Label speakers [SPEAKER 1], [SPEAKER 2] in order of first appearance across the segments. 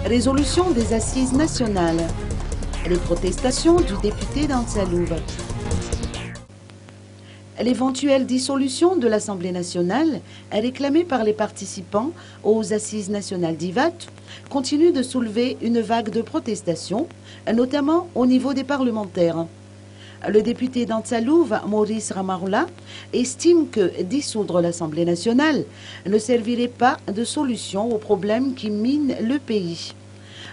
[SPEAKER 1] Résolution des assises nationales. Les protestations du député d'Antsaloub. L'éventuelle dissolution de l'Assemblée nationale, réclamée par les participants aux assises nationales d'Ivat, continue de soulever une vague de protestations, notamment au niveau des parlementaires. Le député d'Antsaloub, Maurice Ramaroula, estime que dissoudre l'Assemblée nationale ne servirait pas de solution aux problèmes qui minent le pays.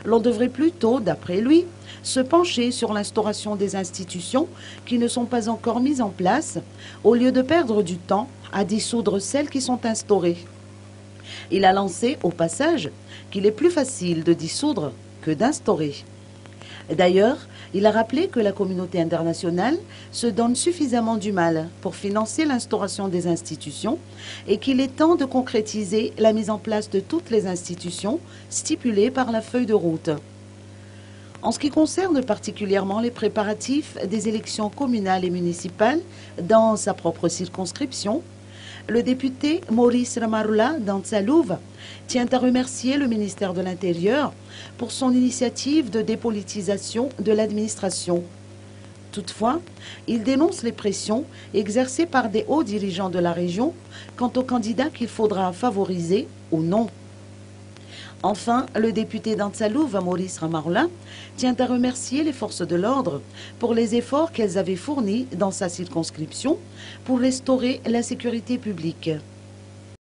[SPEAKER 1] L'on devrait plutôt, d'après lui, se pencher sur l'instauration des institutions qui ne sont pas encore mises en place, au lieu de perdre du temps à dissoudre celles qui sont instaurées. Il a lancé, au passage, qu'il est plus facile de dissoudre que d'instaurer. D'ailleurs, il a rappelé que la communauté internationale se donne suffisamment du mal pour financer l'instauration des institutions et qu'il est temps de concrétiser la mise en place de toutes les institutions stipulées par la feuille de route. En ce qui concerne particulièrement les préparatifs des élections communales et municipales dans sa propre circonscription, le député Maurice Ramaroula d'Antsaloub tient à remercier le ministère de l'Intérieur pour son initiative de dépolitisation de l'administration. Toutefois, il dénonce les pressions exercées par des hauts dirigeants de la région quant aux candidats qu'il faudra favoriser ou non. Enfin, le député d'Antsaloub, Maurice Ramaroula, tient à remercier les forces de l'ordre pour les efforts qu'elles avaient fournis dans sa circonscription pour restaurer la sécurité publique.